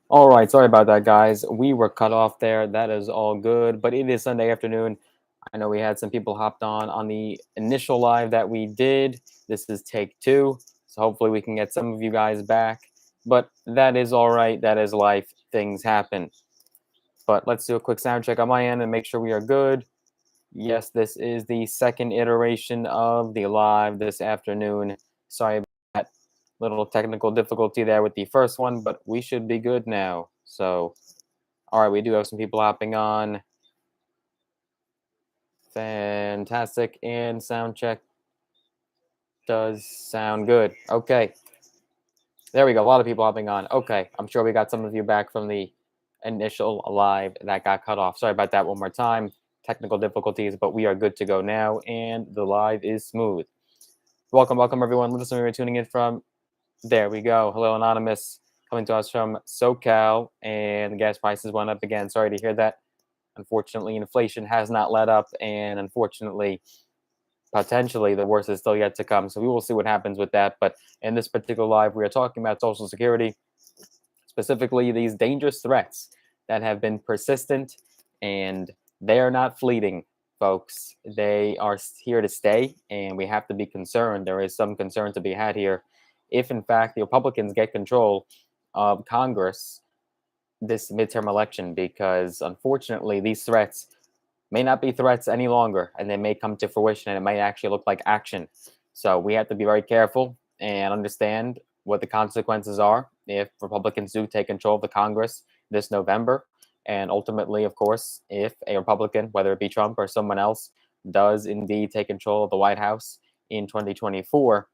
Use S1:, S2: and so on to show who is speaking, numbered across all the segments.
S1: All right, sorry about that, guys. We were cut off there. That is all good, but it is Sunday afternoon. I know we had some people hopped on the initial live that we did. This is take two, so hopefully we can get some of you guys back. But that is all right. That is life. Things happen. But let's do a quick sound check on my end and make sure we are good. Yes, this is the second iteration of the live this afternoon. Sorry about that little technical difficulty there with the first one, but we should be good now. So, all right, we do have some people hopping on. Fantastic. And sound check does sound good. Okay. There we go. A lot of people hopping on. Okay. I'm sure we got some of you back from the initial live that got cut off. Sorry about that one more time. Technical difficulties, but we are good to go now, and the live is smooth. Welcome, everyone. Let us know where you're tuning in from. There we go. Hello, Anonymous, coming to us from SoCal, and the gas prices went up again. Sorry to hear that. Unfortunately, inflation has not let up, and unfortunately, potentially, the worst is still yet to come. So we will see what happens with that. But in this particular live, we are talking about Social Security, specifically these dangerous threats that have been persistent, and they are not fleeting, folks. They are here to stay, and we have to be concerned. There is some concern to be had here. If, in fact, the Republicans get control of Congress this midterm election, because unfortunately, these threats may not be threats any longer, and they may come to fruition, and it may actually look like action. So we have to be very careful and understand what the consequences are if Republicans do take control of the Congress this November. And ultimately, of course, if a Republican, whether it be Trump or someone else, does indeed take control of the White House in 2024,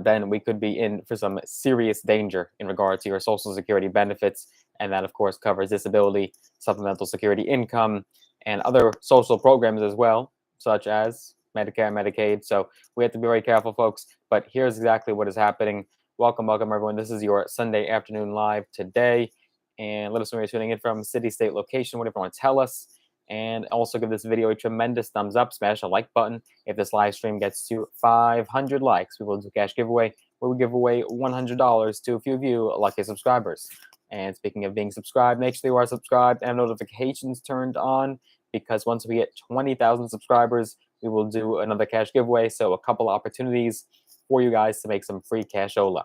S1: then we could be in for some serious danger in regard to your Social Security benefits. And that, of course, covers disability, supplemental security income, and other social programs as well, such as Medicare, Medicaid. So we have to be very careful, folks. But here's exactly what is happening. Welcome, everyone. This is your Sunday afternoon live today. And let us know where you're tuning in from, city, state, location, whatever you want to tell us. And also give this video a tremendous thumbs up, smash a like button. If this live stream gets to 500 likes, we will do a cash giveaway where we give away $100 to a few of you lucky subscribers. And speaking of being subscribed, make sure you are subscribed and notifications turned on, because once we get 20,000 subscribers, we will do another cash giveaway. So a couple opportunities for you guys to make some free cashola.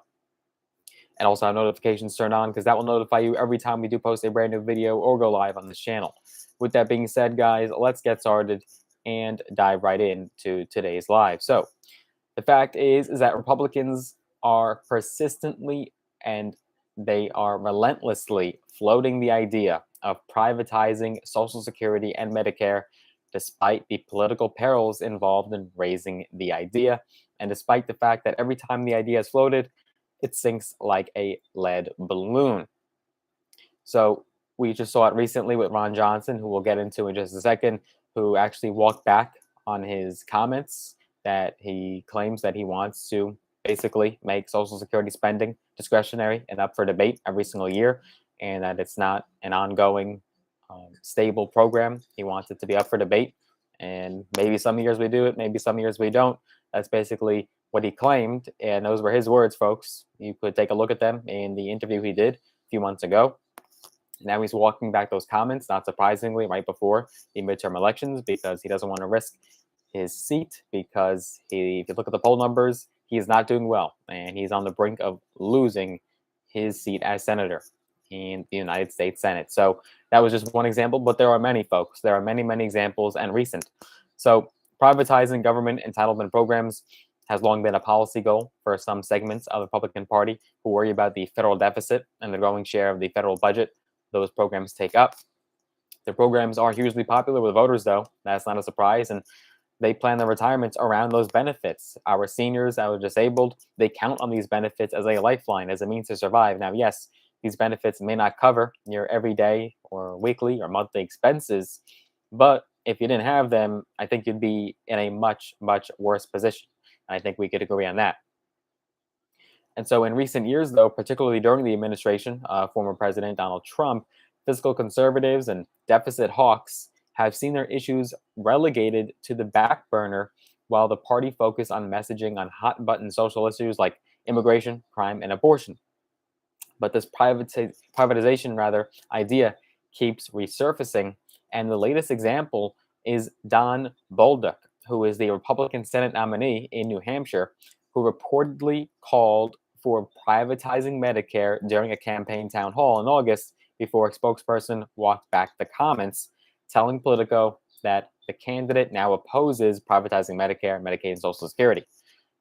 S1: And also have notifications turned on, because that will notify you every time we do post a brand new video or go live on this channel. With that being said, guys, let's get started and dive right into today's live. So the fact is that Republicans are persistently and they are relentlessly floating the idea of privatizing Social Security and Medicare, despite the political perils involved in raising the idea, and despite the fact that every time the idea is floated, it sinks like a lead balloon. So we just saw it recently with Ron Johnson, who we'll get into in just a second, who actually walked back on his comments that he claims that he wants to basically make Social Security spending discretionary and up for debate every single year, and that it's not an ongoing, stable program. He wants it to be up for debate, and maybe some years we do it, maybe some years we don't. That's basically what he claimed, and those were his words, folks. You could take a look at them in the interview he did a few months ago. Now he's walking back those comments, not surprisingly, right before the midterm elections, because he doesn't want to risk his seat, because if you look at the poll numbers, he is not doing well, and he's on the brink of losing his seat as senator in the United States Senate. So that was just one example, but there are many, folks. There are many, many examples, and recent. So privatizing government entitlement programs has long been a policy goal for some segments of the Republican Party who worry about the federal deficit and the growing share of the federal budget those programs take up. The programs are hugely popular with voters, though. That's not a surprise. And they plan their retirements around those benefits. Our seniors, our disabled, they count on these benefits as a lifeline, as a means to survive. Now, yes, these benefits may not cover your everyday or weekly or monthly expenses, but if you didn't have them, I think you'd be in a much, much worse position. I think we could agree on that. And so in recent years, though, particularly during the administration of former President Donald Trump, fiscal conservatives and deficit hawks have seen their issues relegated to the back burner, while the party focused on messaging on hot button social issues like immigration, crime, and abortion. But this privatization rather idea keeps resurfacing. And the latest example is Don Bolduc, who is the Republican Senate nominee in New Hampshire, who reportedly called for privatizing Medicare during a campaign town hall in August before a spokesperson walked back the comments, telling Politico that the candidate now opposes privatizing Medicare, Medicaid, and Social Security.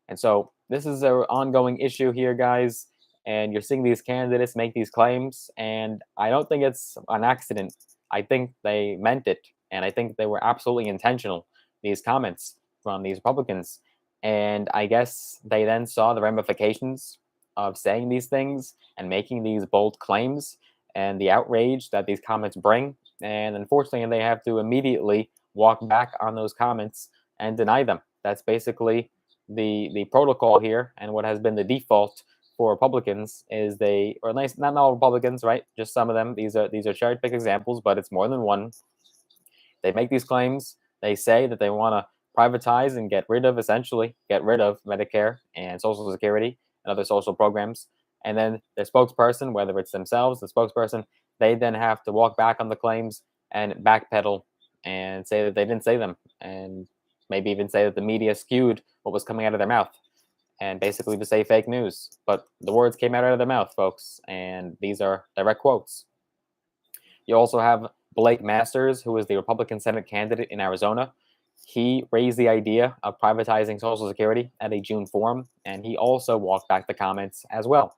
S1: And so this is an ongoing issue here, guys. And you're seeing these candidates make these claims. And I don't think it's an accident. I think they meant it. And I think they were absolutely intentional, these comments from these Republicans. And I guess they then saw the ramifications of saying these things and making these bold claims and the outrage that these comments bring. And unfortunately, they have to immediately walk back on those comments and deny them. That's basically the protocol here, and what has been the default for Republicans is they, or at least not all Republicans, right? Just some of them. These are cherry pick examples, but it's more than one. They make these claims. They say that they want to privatize and essentially get rid of Medicare and Social Security and other social programs. And then the spokesperson, whether it's themselves, the spokesperson, they then have to walk back on the claims and backpedal and say that they didn't say them, and maybe even say that the media skewed what was coming out of their mouth, and basically to say fake news. But the words came out of their mouth, folks, and these are direct quotes. You also have Blake Masters, who is the Republican Senate candidate in Arizona. He raised the idea of privatizing Social Security at a June forum, and he also walked back the comments as well.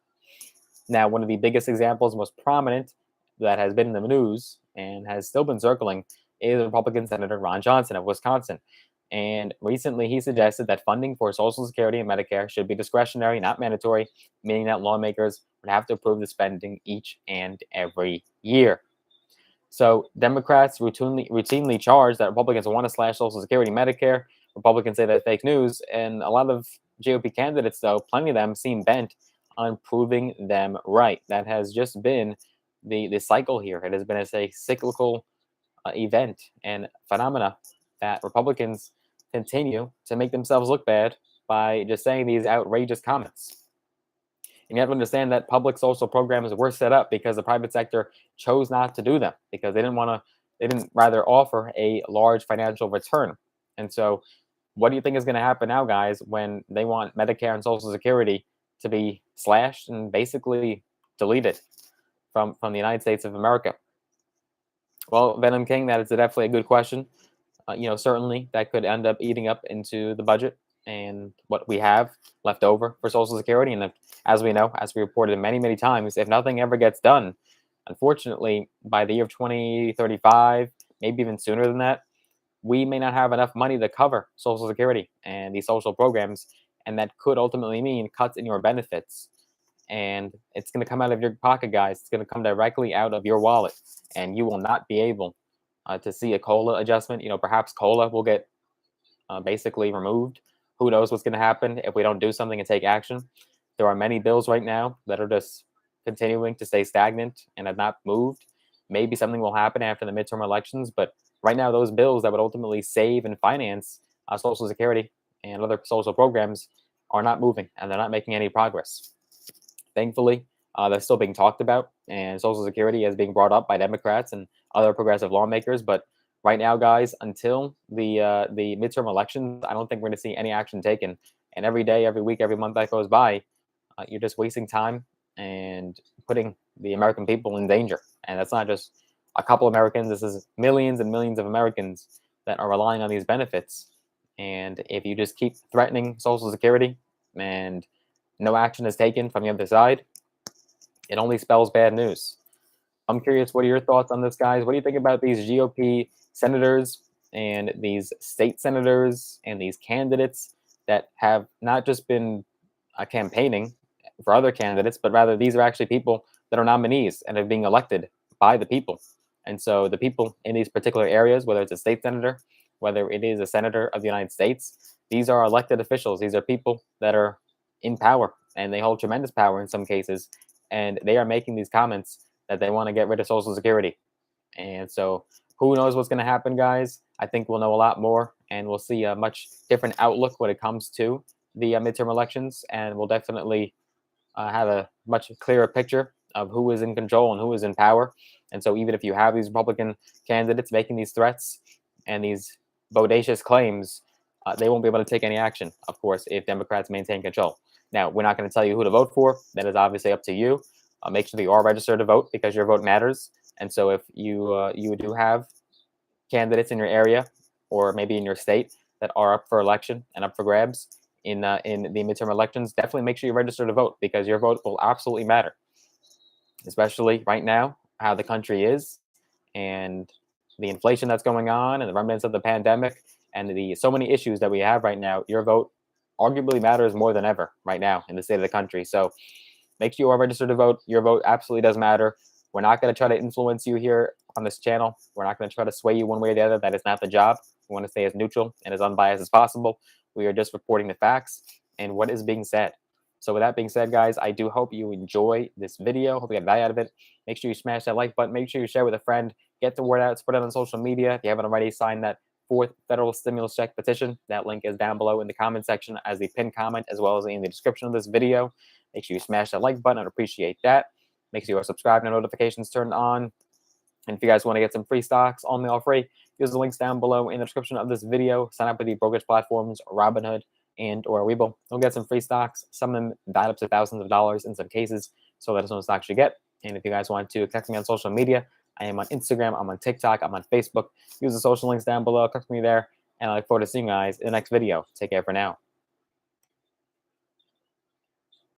S1: Now, one of the biggest examples, most prominent, that has been in the news and has still been circling is Republican Senator Ron Johnson of Wisconsin. And recently, he suggested that funding for Social Security and Medicare should be discretionary, not mandatory, meaning that lawmakers would have to approve the spending each and every year. So Democrats routinely charge that Republicans want to slash Social Security, Medicare. Republicans say that's fake news. And a lot of GOP candidates, though, plenty of them seem bent on proving them right. That has just been the cycle here. It has been a cyclical event and phenomena that Republicans continue to make themselves look bad by just saying these outrageous comments. And you have to understand that public social programs were set up because the private sector chose not to do them, because they didn't rather offer a large financial return. And so what do you think is going to happen now, guys, when they want Medicare and Social Security to be slashed and basically deleted from the United States of America? Well, Venom King, that is definitely a good question. Certainly that could end up eating up into the budget and what we have left over for Social Security. And as we know, as we reported many, many times, if nothing ever gets done, unfortunately, by the year of 2035, maybe even sooner than that, we may not have enough money to cover Social Security and these social programs. And that could ultimately mean cuts in your benefits. And it's going to come out of your pocket, guys. It's going to come directly out of your wallet. And you will not be able to see a COLA adjustment. Perhaps COLA will get basically removed. Who knows what's going to happen if we don't do something and take action? There are many bills right now that are just continuing to stay stagnant and have not moved. Maybe something will happen after the midterm elections, but right now those bills that would ultimately save and finance Social Security and other social programs are not moving, and they're not making any progress. Thankfully, they're still being talked about, and Social Security is being brought up by Democrats and other progressive lawmakers. But right now, guys, until the midterm elections, I don't think we're going to see any action taken. And every day, every week, every month that goes by, you're just wasting time and putting the American people in danger. And that's not just a couple Americans. This is millions and millions of Americans that are relying on these benefits. And if you just keep threatening Social Security and no action is taken from the other side, it only spells bad news. I'm curious, what are your thoughts on this, guys? What do you think about these GOP senators and these state senators and these candidates that have not just been campaigning for other candidates, but rather these are actually people that are nominees and are being elected by the people? And so the people in these particular areas, whether it's a state senator, whether it is a senator of the United States, these are elected officials. These are people that are in power, and they hold tremendous power in some cases, and they are making these comments that they want to get rid of Social Security. And so who knows what's going to happen, guys? I think we'll know a lot more, and we'll see a much different outlook when it comes to the midterm elections, and we'll definitely have a much clearer picture of who is in control and who is in power. And so even if you have these Republican candidates making these threats and these bodacious claims, they won't be able to take any action, of course, if Democrats maintain control. Now, we're not going to tell you who to vote for. That is obviously up to you. Make sure that you are registered to vote because your vote matters. And so if you do have candidates in your area or maybe in your state that are up for election and up for grabs in the midterm elections, definitely make sure you register to vote because your vote will absolutely matter, especially right now, how the country is and the inflation that's going on and the remnants of the pandemic and the so many issues that we have right now. Your vote arguably matters more than ever right now in the state of the country. So make sure you are registered to vote. Your vote absolutely does matter. We're not going to try to influence you here on this channel. We're not going to try to sway you one way or the other. That is not the job. We want to stay as neutral and as unbiased as possible. We are just reporting the facts and what is being said. So with that being said, guys, I do hope you enjoy this video. Hope you get value out of it. Make sure you smash that like button. Make sure you share with a friend. Get the word out. Spread it on social media. If you haven't already, sign that 4th federal stimulus check petition. That link is down below in the comment section as the pinned comment, as well as in the description of this video. Make sure you smash that like button. I'd appreciate that. Make sure you are subscribed and notifications turned on. And if you guys want to get some free stocks, all mail free, use the links down below in the description of this video. Sign up with the brokerage platforms, Robinhood and or Webull. You'll get some free stocks. Some of them died up to thousands of dollars in some cases. So that is one stocks you get. And if you guys want to text me on social media, I am on Instagram, I'm on TikTok, I'm on Facebook. Use the social links down below. Text me there. And I look forward to seeing you guys in the next video. Take care for now.